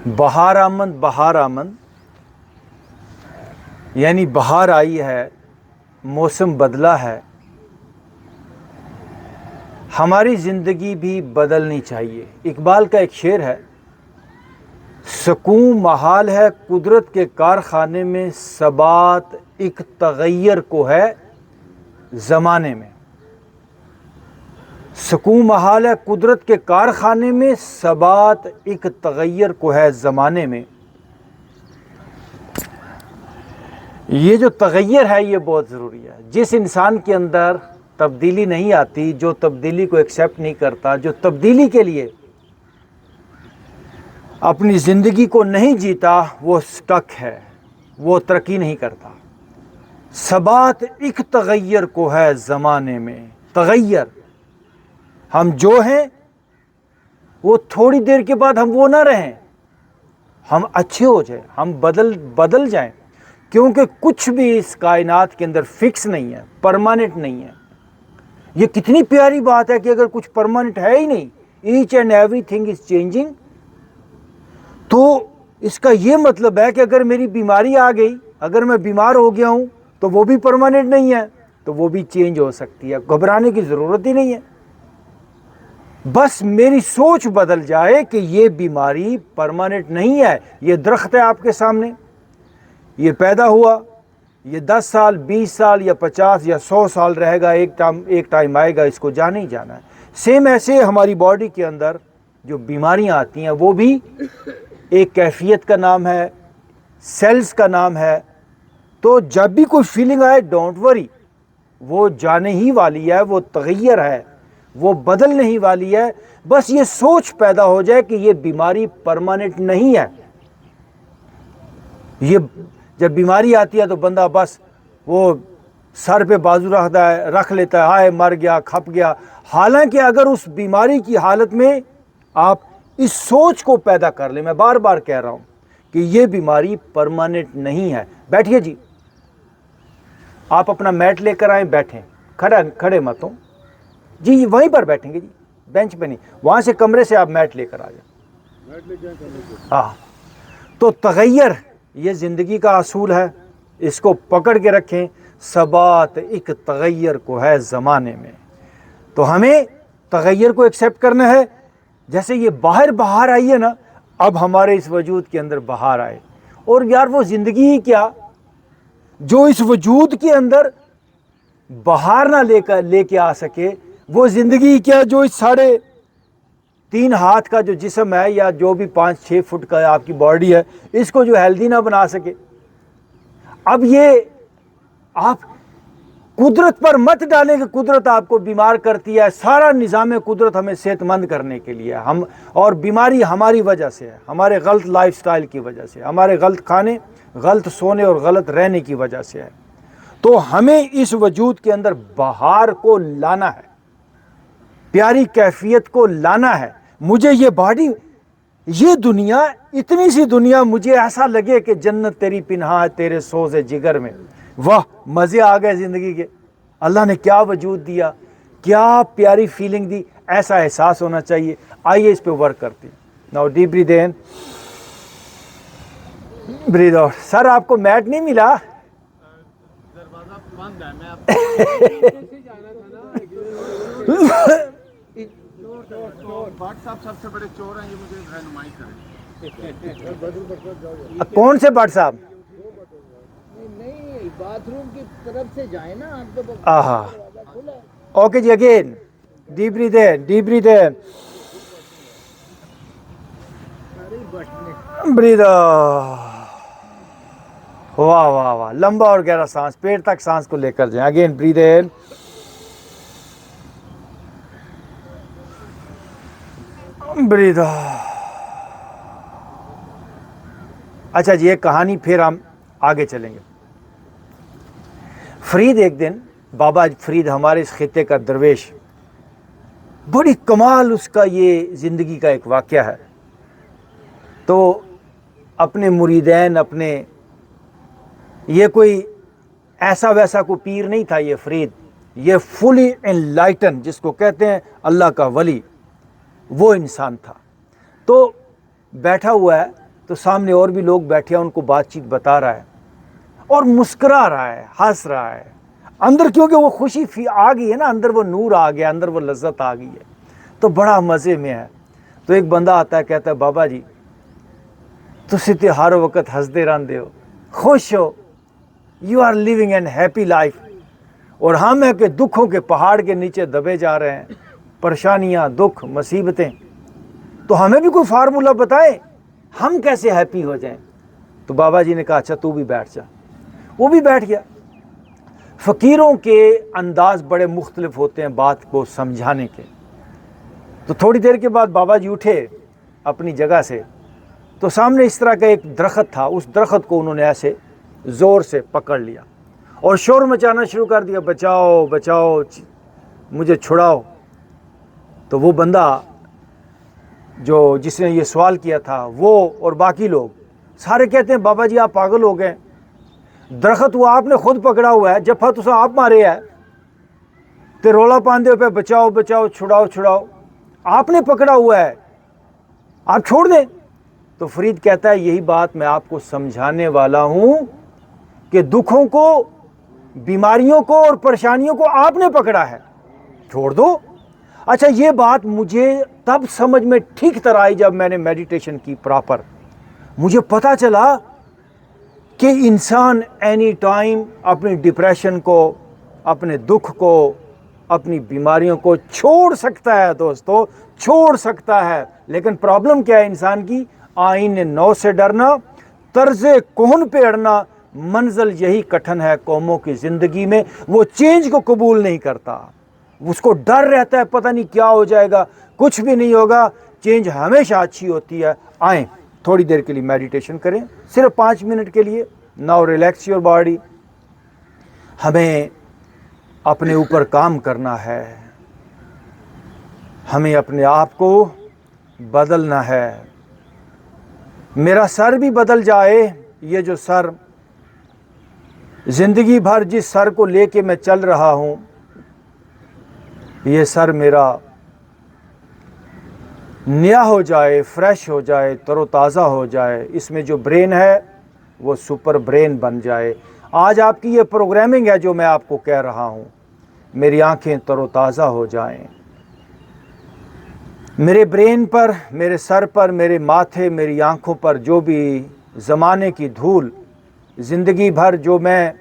بہار آمد بہار آمد، یعنی بہار آئی ہے، موسم بدلا ہے، ہماری زندگی بھی بدلنی چاہیے۔ اقبال کا ایک شعر ہے، سکون محال ہے قدرت کے کارخانے میں، ثبات ایک تغیر کو ہے زمانے میں۔ سکون محال ہے قدرت کے کارخانے میں، ثبات ایک تغیر کو ہے زمانے میں۔ یہ جو تغیر ہے یہ بہت ضروری ہے۔ جس انسان کے اندر تبدیلی نہیں آتی، جو تبدیلی کو ایکسیپٹ نہیں کرتا، جو تبدیلی کے لیے اپنی زندگی کو نہیں جیتا، وہ سٹک ہے، وہ ترقی نہیں کرتا۔ ثبات ایک تغیر کو ہے زمانے میں۔ تغیر، ہم جو ہیں وہ تھوڑی دیر کے بعد ہم وہ نہ رہیں، ہم اچھے ہو جائیں، ہم بدل جائیں، کیونکہ کچھ بھی اس کائنات کے اندر فکس نہیں ہے، پرماننٹ نہیں ہے۔ یہ کتنی پیاری بات ہے کہ اگر کچھ پرماننٹ ہے ہی نہیں، each and everything is changing, تو اس کا یہ مطلب ہے کہ اگر میری بیماری آ گئی، اگر میں بیمار ہو گیا ہوں تو وہ بھی پرماننٹ نہیں ہے، تو وہ بھی چینج ہو سکتی ہے، گھبرانے کی ضرورت ہی نہیں ہے۔ بس میری سوچ بدل جائے کہ یہ بیماری پرماننٹ نہیں ہے۔ یہ درخت ہے آپ کے سامنے، یہ پیدا ہوا، یہ 10 سال 20 سال یا 50 یا 100 سال رہے گا، ایک ٹائم آئے گا اس کو جانا ہی جانا ہے۔ سیم ایسے ہماری باڈی کے اندر جو بیماریاں آتی ہیں وہ بھی ایک کیفیت کا نام ہے، سیلز کا نام ہے۔ تو جب بھی کوئی فیلنگ آئے ڈونٹ وری، وہ جانے ہی والی ہے، وہ تغیر ہے، وہ بدلنے ہی والی ہے۔ بس یہ سوچ پیدا ہو جائے کہ یہ بیماری پرماننٹ نہیں ہے۔ یہ جب بیماری آتی ہے تو بندہ بس وہ سر پہ بازو رکھ لیتا ہے، ہائے مر گیا، کھپ گیا۔ حالانکہ اگر اس بیماری کی حالت میں آپ اس سوچ کو پیدا کر لیں، میں بار بار کہہ رہا ہوں کہ یہ بیماری پرماننٹ نہیں ہے۔ بیٹھیے جی، آپ اپنا میٹ لے کر آئیں، بیٹھیں، کھڑے مت ہوں جی، وہیں پر بیٹھیں گے جی، بینچ پہ نہیں، وہاں سے کمرے سے آپ میٹ لے کر آ جائیں۔ ہاں، تو تغیر یہ زندگی کا اصول ہے، اس کو پکڑ کے رکھیں۔ ثبات ایک تغیر کو ہے زمانے میں، تو ہمیں تغیر کو ایکسیپٹ کرنا ہے۔ جیسے یہ بہار آئی ہے نا، اب ہمارے اس وجود کے اندر بہار آئے، اور یار وہ زندگی ہی کیا جو اس وجود کے اندر بہار نہ لے کے آ سکے، وہ زندگی کیا جو اس 3.5 ہاتھ کا جو جسم ہے، یا جو بھی 5-6 فٹ کا آپ کی باڈی ہے، اس کو جو ہیلدی نہ بنا سکے۔ اب یہ آپ قدرت پر مت ڈالیں کہ قدرت آپ کو بیمار کرتی ہے۔ سارا نظام قدرت ہمیں صحت مند کرنے کے لیے اور بیماری ہماری وجہ سے ہے، ہمارے غلط لائف سٹائل کی وجہ سے، ہمارے غلط کھانے، غلط سونے اور غلط رہنے کی وجہ سے ہے۔ تو ہمیں اس وجود کے اندر بہار کو لانا ہے، پیاری کیفیت کو لانا ہے۔ مجھے یہ باڈی، یہ دنیا، اتنی سی دنیا، مجھے ایسا لگے کہ جنت تیری پنہاں ہے تیرے سوز جگر میں۔ واہ، مزے آ گئے زندگی کے، اللہ نے کیا وجود دیا، کیا پیاری فیلنگ دی، ایسا احساس ہونا چاہیے۔ آئیے اس پہ ورک کرتے ہیں۔ ناؤ ڈیپ بریتھ ان، بریتھ آؤٹ۔ سر آپ کو میٹ نہیں ملا؟ دروازہ بند ہے، میں بٹ صاحب سب سے بڑے چور ہیں، یہ مجھے رہنمائی کریں۔ کون سے بٹ صاحب؟ نہیں، باتھ روم کی طرف سے جائیں نا آپ کو۔ آہا، اوکے جی، اگین ڈیپ بریتھ ان، ڈیپ بریتھ ان، بریتھ آؤٹ۔ واہ واہ واہ، لمبا اور گہرا سانس، پیٹ تک سانس کو لے کر جائیں۔ اگین بریتھ ان، بریتھ آؤٹ۔ اچھا جی، ایک کہانی پھر ہم آگے چلیں گے۔ فرید، ایک دن بابا فرید ہمارے اس خطے کا درویش، بڑی کمال اس کا یہ زندگی کا ایک واقعہ ہے۔ تو اپنے مریدین، یہ کوئی ایسا ویسا کوئی پیر نہیں تھا یہ فرید، یہ فلی انلائٹن جس کو کہتے ہیں اللہ کا ولی، وہ انسان تھا۔ تو بیٹھا ہوا ہے तो सामने और भी लोग बैठे हैं, उनको बातचीत बता रहा है और मुस्कुरा रहा है, हंस रहा है अंदर, क्योंकि वो खुशी आ गई है ना, अंदर वो नूर आ गया, अंदर वो लज्जत आ गई है, तो बड़ा मज़े में है। तो एक बंदा आता है, कहता है बाबा जी तुसी ते हर वक्त हंसते रहते हो, खुश हो, you are living an happy life, और हम है कि दुखों के पहाड़ के नीचे दबे जा रहे हैं, परेशानियां, दुख, मुसीबतें। तो हमें भी कोई फार्मूला बताए हम कैसे हैप्पी हो जाएं। तो बाबा जी ने कहा अच्छा तू भी बैठ जा। वो भी बैठ गया। फ़कीरों के अंदाज बड़े मुख्तलिफ होते हैं बात को समझाने के। तो थोड़ी देर के बाद बाबा जी उठे अपनी जगह से, तो सामने इस तरह का एक दरख्त था, उस दरख्त को उन्होंने ऐसे ज़ोर से पकड़ लिया और शोर मचाना शुरू कर दिया, बचाओ बचाओ, मुझे छुड़ाओ। तो वो बंदा जो जिसने ये सवाल किया था, वो और बाकी लोग सारे कहते हैं बाबा जी आप पागल हो गए, दरख्त वो आपने खुद पकड़ा हुआ है, जफा तुसा आप मारे है, ते रोला पांदे पे बचाओ बचाओ, छुड़ाओ छुड़ाओ, आपने पकड़ा हुआ है, आप छोड़ दें। तो फरीद कहता है यही बात मैं आपको समझाने वाला हूं कि दुखों को, बीमारियों को और परेशानियों को आपने पकड़ा है, छोड़ दो। अच्छा, ये बात मुझे तब समझ में ठीक तरह आई जब मैंने मेडिटेशन की प्रॉपर। मुझे पता चला कि इंसान एनी टाइम अपनी डिप्रेशन को, अपने दुख को, अपनी बीमारियों को छोड़ सकता है दोस्तों, छोड़ सकता है। लेकिन प्रॉब्लम क्या है इंसान की? आईने नौ से डरना, तर्ज़े कौन पे अड़ना, मंजिल यही कठिन है कौमों की ज़िंदगी में। वो चेंज को कबूल नहीं करता, उसको डर रहता है पता नहीं क्या हो जाएगा, कुछ भी नहीं होगा, चेंज हमेशा अच्छी होती है। आएँ थोड़ी देर के लिए मेडिटेशन करें, सिर्फ 5 मिनट के लिए। Now relax your body. हमें अपने ऊपर काम करना है, हमें अपने आप को बदलना है। मेरा सर भी बदल जाए, ये जो सर ज़िंदगी भर जिस सर को लेके मैं चल रहा हूँ, ये सर मेरा नया हो जाए, फ्रेश हो जाए, तरोताज़ा हो जाए, इसमें जो ब्रेन है वो सुपर ब्रेन बन जाए। आज आपकी ये प्रोग्रामिंग है जो मैं आपको कह रहा हूँ, मेरी आंखें तरोताज़ा हो जाएं, मेरे ब्रेन पर, मेरे सर पर, मेरे माथे, मेरी आंखों पर जो भी ज़माने की धूल, ज़िंदगी भर जो मैं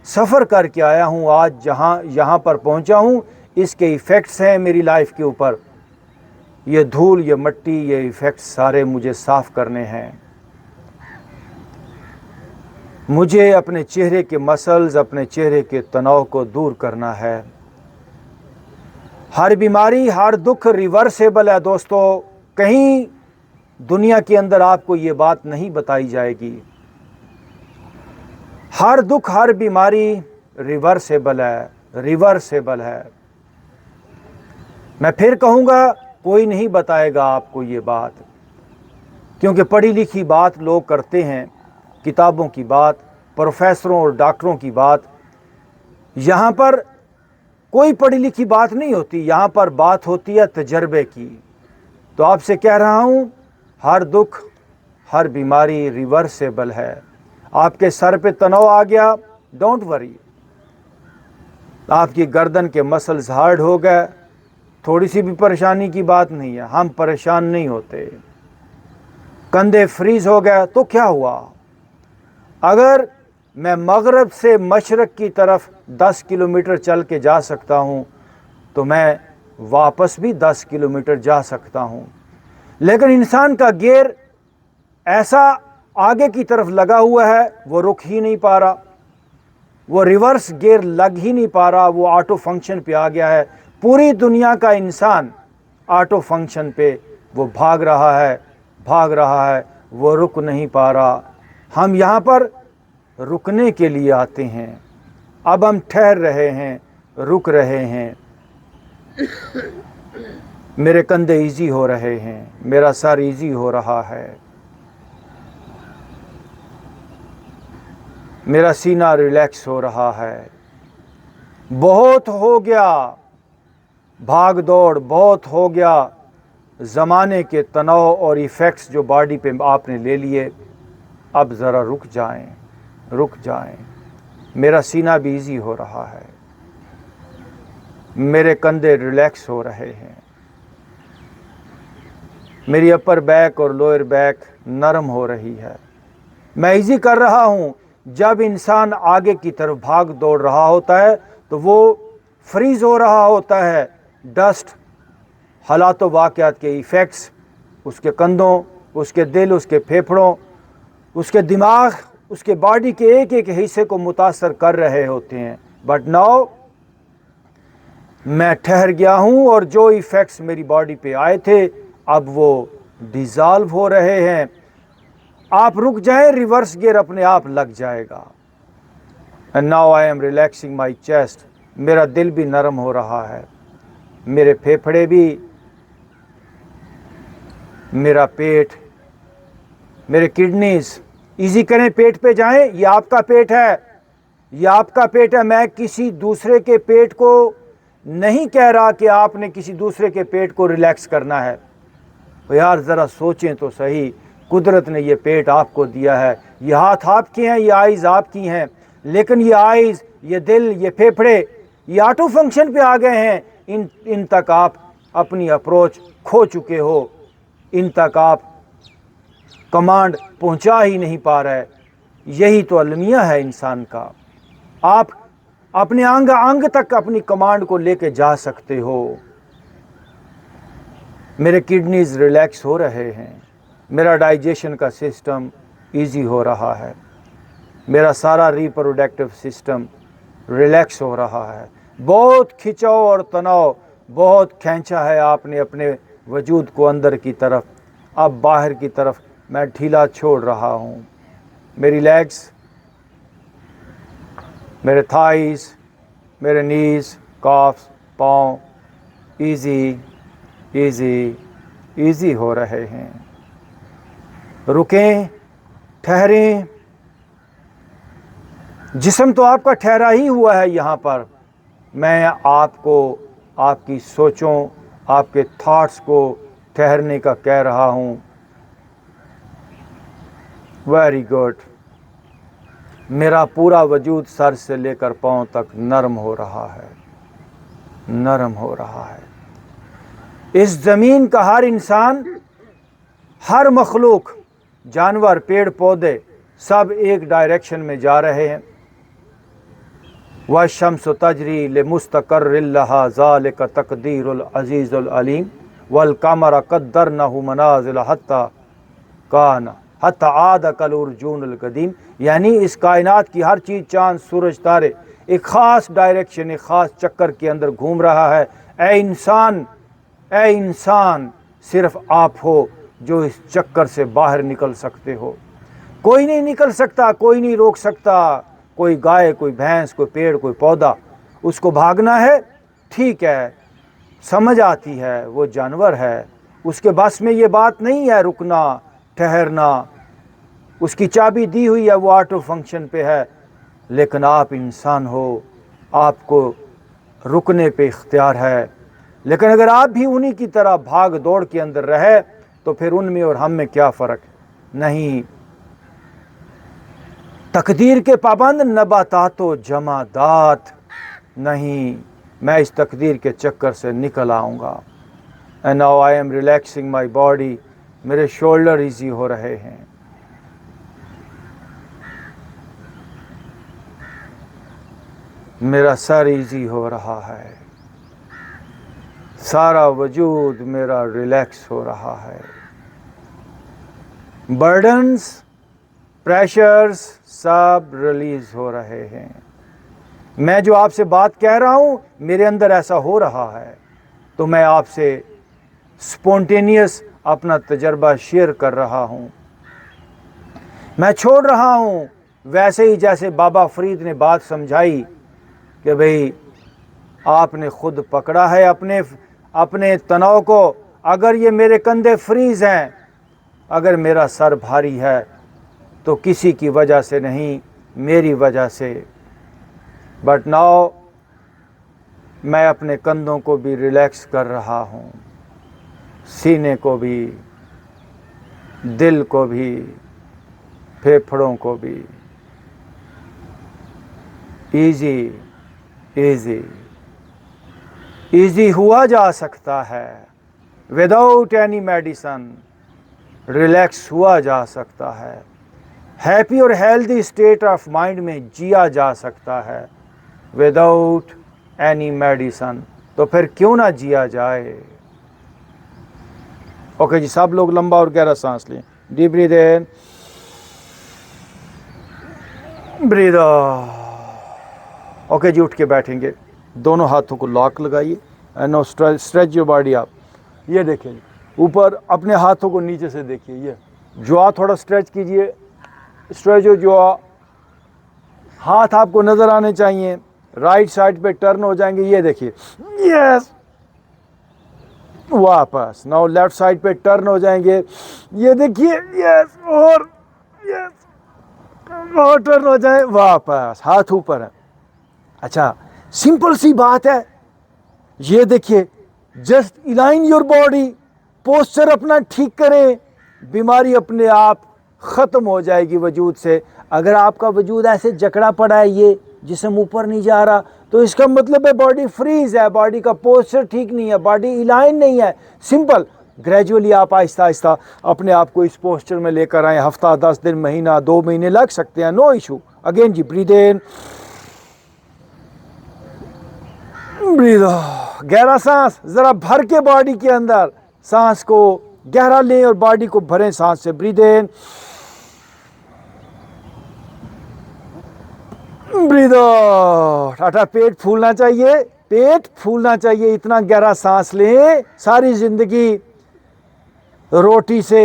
सफ़र करके आया हूँ, आज यहाँ पर पहुँचा हूँ, इसके इफ़ेक्ट्स हैं मेरी लाइफ के ऊपर। ये धूल, ये मट्टी, ये इफ़ेक्ट्स सारे मुझे साफ़ करने हैं। मुझे अपने चेहरे के मसल्स, अपने चेहरे के तनाव को दूर करना है। हर बीमारी, हर दुख रिवर्सेबल है दोस्तों। कहीं दुनिया के अंदर आपको ये बात नहीं बताई जाएगी। हर दुख, हर बीमारी रिवर्सेबल है, रिवर्सेबल है। मैं फिर कहूँगा, कोई नहीं बताएगा आपको ये बात, क्योंकि पढ़ी लिखी बात लोग करते हैं, किताबों की बात, प्रोफेसरों और डॉक्टरों की बात। यहाँ पर कोई पढ़ी लिखी बात नहीं होती, यहाँ पर बात होती है तजर्बे की। तो आपसे कह रहा हूँ, हर दुख, हर बीमारी रिवर्सेबल है। आपके सर पे तनाव आ गया, डोंट वरी। आपकी गर्दन के मसल्स हार्ड हो गए, थोड़ी सी भी परेशानी की बात नहीं है, हम परेशान नहीं होते। कंधे फ्रीज हो गए तो क्या हुआ? अगर मैं मगरब से मशरक़ की तरफ 10 किलोमीटर चल के जा सकता हूँ, तो मैं वापस भी 10 किलोमीटर जा सकता हूँ। लेकिन इंसान का गियर ऐसा आगे की तरफ लगा हुआ है, वो रुक ही नहीं पा रहा, वो रिवर्स गियर लग ही नहीं पा रहा, वो ऑटो फंक्शन पे आ गया है। पूरी दुनिया का इंसान ऑटो फंक्शन पे वो भाग रहा है, वो रुक नहीं पा रहा। हम यहाँ पर रुकने के लिए आते हैं, अब हम ठहर रहे हैं, रुक रहे हैं। मेरे कंधे इजी हो रहे हैं, मेरा सर इजी हो रहा है, मेरा सीना रिलैक्स हो रहा है। बहुत हो गया भाग दौड़, बहुत हो गया ज़माने के तनाव और इफ़ेक्ट्स जो बॉडी पे आपने ले लिए, अब ज़रा रुक जाएं। मेरा सीना भी ईजी हो रहा है, मेरे कंधे रिलैक्स हो रहे हैं, मेरी अपर बैक और लोअर बैक नरम हो रही है। मैं ईजी कर रहा हूँ। जब इंसान आगे की तरफ भाग दौड़ रहा होता है तो वो फ्रीज हो रहा होता है। डस्ट, हालात वाक़यात के इफ़ेक्ट्स उसके कंधों, उसके दिल, उसके फेफड़ों, उसके दिमाग, उसके बॉडी के एक एक हिस्से को मुतासर कर रहे होते हैं। बट नाउ मैं ठहर गया हूँ और जो इफ़ेक्ट्स मेरी बॉडी पे आए थे अब वो डिज़ॉल्व हो रहे हैं। आप रुक जाएं, रिवर्स गियर अपने आप लग जाएगा। And now I am relaxing my chest. मेरा दिल भी नरम हो रहा है, मेरे फेफड़े भी, मेरा पेट, मेरे किडनीज। इजी करें, पेट पे जाएं। ये आपका पेट है, ये आपका पेट है। मैं किसी दूसरे के पेट को नहीं कह रहा कि आपने किसी दूसरे के पेट को रिलैक्स करना है। तो यार ज़रा सोचें तो सही, कुदरत ने ये पेट आपको दिया है, ये हाथ आपके हैं, ये आइज़ आपकी हैं, लेकिन ये आइज़, ये दिल, ये फेफड़े, ये ऑटो फंक्शन पे आ गए हैं। इन तक आप अपनी अप्रोच खो चुके हो, इन तक आप कमांड पहुंचा ही नहीं पा रहे। यही तो अलमिया है इंसान का। आप अपने अंग अंग तक अपनी कमांड को लेके जा सकते हो। मेरे किडनीज रिलैक्स हो रहे हैं, मेरा डाइजेशन का सिस्टम इजी हो रहा है, मेरा सारा रिप्रोडक्टिव सिस्टम रिलैक्स हो रहा है। बहुत खिंचाव और तनाव, बहुत खींचा है आपने अपने वजूद को अंदर की तरफ, अब बाहर की तरफ मैं ढीला छोड़ रहा हूँ। मेरी लेग्स, मेरे थाइस, मेरे नीज, काफ्स, पाँव इजी इजी इजी हो रहे हैं। रुकें, ठहरें। जिस्म तो आपका ठहरा ही हुआ है यहाँ पर। मैं आपको आपकी सोचों, आपके थॉट्स को ठहरने का कह रहा हूँ। Very good. मेरा पूरा वजूद सर से लेकर पाँव तक नरम हो रहा है, नरम हो रहा है। इस ज़मीन का हर इंसान, हर मखलूक, जानवर, पेड़ पौधे सब एक डायरेक्शन में जा रहे हैं। वशम्स तजरी लिमुस्तक़र्रिन लहा ज़ालिका तक़दीरुल अज़ीज़ुल अलीम वल क़मर क़द्दरनहु मनाज़िल हत्ता आद कल उर्जूनुल क़दीम। यानी इस कायनात की हर चीज़, चाँद, सूरज, तारे एक ख़ास डायरेक्शन, एक ख़ास चक्कर के अंदर घूम रहा है। ए इंसान, सिर्फ आप हो जो इस चक्कर से बाहर निकल सकते हो। कोई नहीं निकल सकता, कोई नहीं रोक सकता। कोई गाय, कोई भैंस, कोई पेड़, कोई पौधा, उसको भागना है, ठीक है, समझ आती है, वो जानवर है, उसके बस में ये बात नहीं है रुकना, ठहरना। उसकी चाबी दी हुई है, वो ऑटो फंक्शन पे है। लेकिन आप इंसान हो, आपको रुकने पे इख्तियार है। लेकिन अगर आप भी उन्हीं की तरह भाग दौड़ के अंदर रहे तो फिर उनमें और हम में क्या फ़र्क? नहीं। तकदीर के पाबंद नबातातो जमादात नहीं, मैं इस तकदीर के चक्कर से निकल आऊँगा। And now I am relaxing my body. मेरे शोल्डर इजी हो रहे हैं, मेरा सर इजी हो रहा है, सारा वजूद मेरा रिलैक्स हो रहा है। बर्डन्स, प्रेशर्स सब रिलीज़ हो रहे हैं। मैं जो आपसे बात कह रहा हूँ, मेरे अंदर ऐसा हो रहा है, तो मैं आपसे स्पॉन्टेनियस अपना तजर्बा शेयर कर रहा हूँ। मैं छोड़ रहा हूँ वैसे ही जैसे बाबा फरीद ने बात समझाई कि भाई आपने खुद पकड़ा है अपने तनाव को। अगर ये मेरे कंधे फ्रीज हैं, अगर मेरा सर भारी है तो किसी की वजह से नहीं, मेरी वजह से। बट नाउ मैं अपने कंधों को भी रिलैक्स कर रहा हूँ। सीने को भी, दिल को भी, फेफड़ों को भी। इजी इजी इजी हुआ जा सकता है, विदाउट एनी मेडिसन रिलैक्स हुआ जा सकता है, हैप्पी और हेल्दी स्टेट ऑफ माइंड में जिया जा सकता है विदाउट एनी मेडिसन। तो फिर क्यों ना जिया जाए। ओके जी, सब लोग लंबा और गहरा सांस लें। Deep breathe in, breathe out. Okay जी, उठ के बैठेंगे, दोनों हाथों को लॉक लगाइए and no stretch your body up. ये देखिए ऊपर, अपने हाथों को नीचे से देखिए, ये जो थोड़ा स्ट्रेच कीजिए, स्ट्रेच हो जो। हाथ आपको नजर आने चाहिए, राइट साइड पे टर्न हो जाएंगे, ये देखिए, यस। वापस नाउ लेफ्ट साइड पे टर्न हो जाएंगे, ये देखिए, यस, और यस, और टर्न हो जाए, वापस हाथ ऊपर है। अच्छा, सिंपल सी बात है, ये देखिए, just align your body, posture अपना ठीक करें, बीमारी अपने आप खत्म हो जाएगी वजूद से। अगर आपका वजूद ऐसे जकड़ा पड़ा है, ये जिस्म ऊपर नहीं जा रहा, तो इसका मतलब है बॉडी फ्रीज है, बॉडी का पोस्चर ठीक नहीं है, बॉडी इलाइन नहीं है। सिंपल, ग्रेजुअली आप आहिस्ता आहिस्ता अपने आप को इस पोस्चर में लेकर आए। हफ्ता, 10 दिन, महीना, 2 महीने लग सकते हैं, no issue. Again ji, breathe in, breathe out. गहरा सांस जरा भर के बॉडी के अंदर सांस को गहरा लें और बॉडी को भरें सांस से। Breathe in, breathe out. अच्छा, पेट फूलना चाहिए, पेट फूलना चाहिए, इतना गहरा सांस लें। सारी जिंदगी रोटी से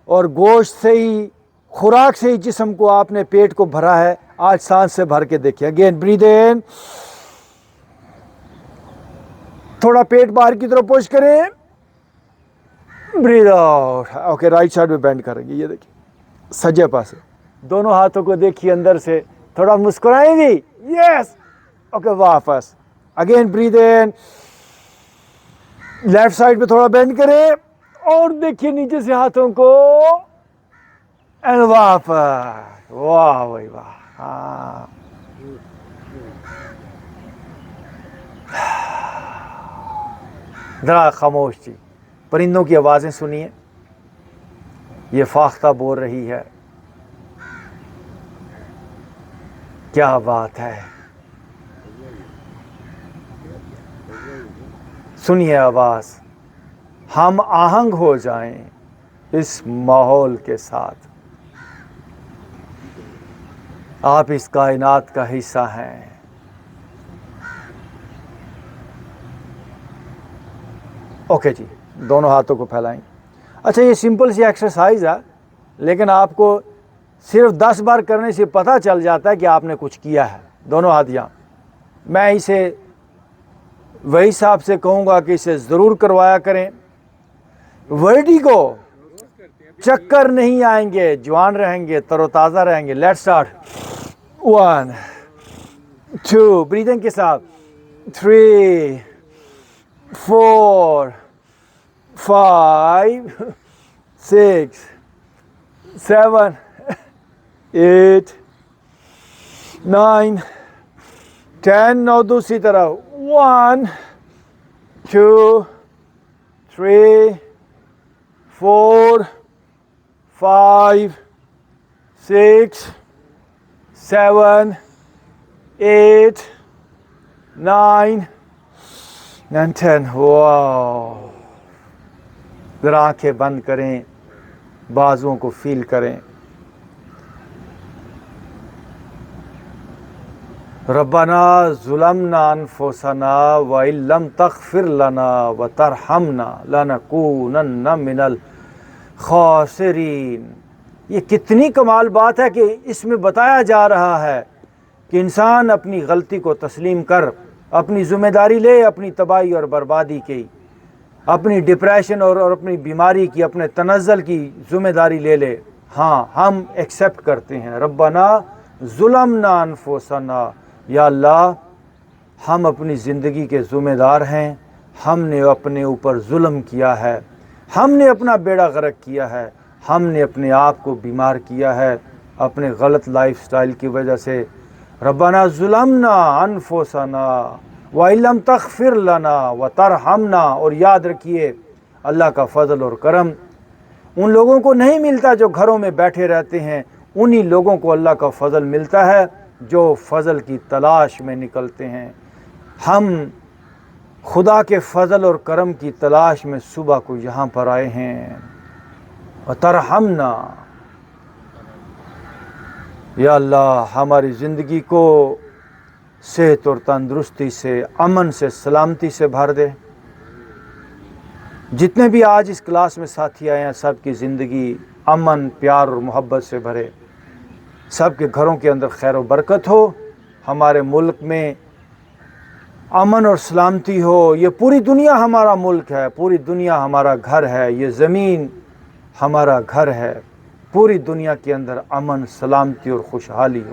और गोश्त से ही, खुराक से ही जिस्म को आपने, पेट को भरा है, आज सांस से भर के देखिए। अगेन ब्रीथ इन, थोड़ा पेट बाहर की तरफ पुश करें, breathe out. Okay, right side में बेंड करेंगे, ये देखिए, सज्जे पासे दोनों हाथों को देखिए, अंदर से थोड़ा मुस्कुराएंगे, यस। ओके, वापस अगेन ब्रीथ इन, लेफ्ट साइड पे थोड़ा बेंड करें और देखिए नीचे से हाथों को, एंड वापस। वाह भाई वाह, हाँ। जरा खामोश जी, परिंदों की आवाज़ें सुनिए, ये फाख्ता बोल रही है, क्या बात है। सुनिए आवाज़, हम आहंग हो जाएं इस माहौल के साथ। आप इस कायनात का हिस्सा हैं। ओके जी, दोनों हाथों को फैलाएं। अच्छा, ये सिंपल सी एक्सरसाइज है, लेकिन आपको सिर्फ 10 बार करने से पता चल जाता है कि आपने कुछ किया है। दोनों हाथ यहाँ, मैं इसे वही साहब से कहूँगा कि इसे ज़रूर करवाया करें। वर्टिगो, चक्कर नहीं आएंगे, जवान रहेंगे, तरोताज़ा रहेंगे। Let's start. 1 2, ब्रीदिंग के साथ, 3 4 5 6 7 8 9 10। now दूसरी तरफ, 1 2 3 4 5 6 7 8 9 and 10। वाह, जरा आंखें बंद करें, बाजुओं को फील करें। रब्बना ज़ुलमना अनफुसना व इल्लम तग़फ़िर लना व तरहमना लनकूनन्ना मिनल ख़ासिरीन। ये कितनी कमाल बात है कि इसमें बताया जा रहा है कि इंसान अपनी गलती को तस्लीम कर अपनी ज़िम्मेदारी ले, अपनी तबाही और बर्बादी की, अपनी डिप्रेशन और अपनी बीमारी की, अपने तनज़्ज़ुल की ज़िम्मेदारी ले ले। हाँ, हम एक्सेप्ट करते हैं। रब्बना ज़ुलमना अनफुसना, या अल्लाह हम अपनी ज़िंदगी के ज़िम्मेदार हैं, हमने अपने ऊपर जुल्म किया है, ہم نے اپنا بیڑا غرق کیا ہے، ہم نے اپنے آپ کو بیمار کیا ہے اپنے غلط لائف سٹائل کی وجہ سے۔ ربنا ظلمنا انفسنا وَإِن لَّمْ تَغْفِرْ لَنَا وَتَرْحَمْنَا، اور یاد رکھیے اللہ کا فضل اور کرم ان لوگوں کو نہیں ملتا جو گھروں میں بیٹھے رہتے ہیں، انہی لوگوں کو اللہ کا فضل ملتا ہے جو فضل کی تلاش میں نکلتے ہیں۔ ہم خدا کے فضل اور کرم کی تلاش میں صبح کو یہاں پر آئے ہیں۔ وَتَرْحَمْنَا، یا اللہ ہماری زندگی کو صحت اور تندرستی سے، امن سے، سلامتی سے بھر دے۔ جتنے بھی آج اس کلاس میں ساتھی آئے ہیں سب کی زندگی امن، پیار اور محبت سے بھرے، سب کے گھروں کے اندر خیر و برکت ہو، ہمارے ملک میں امن اور سلامتی ہو۔ یہ پوری دنیا ہمارا ملک ہے، پوری دنیا ہمارا گھر ہے، یہ زمین ہمارا گھر ہے، پوری دنیا کے اندر امن، سلامتی اور خوشحالی ہو۔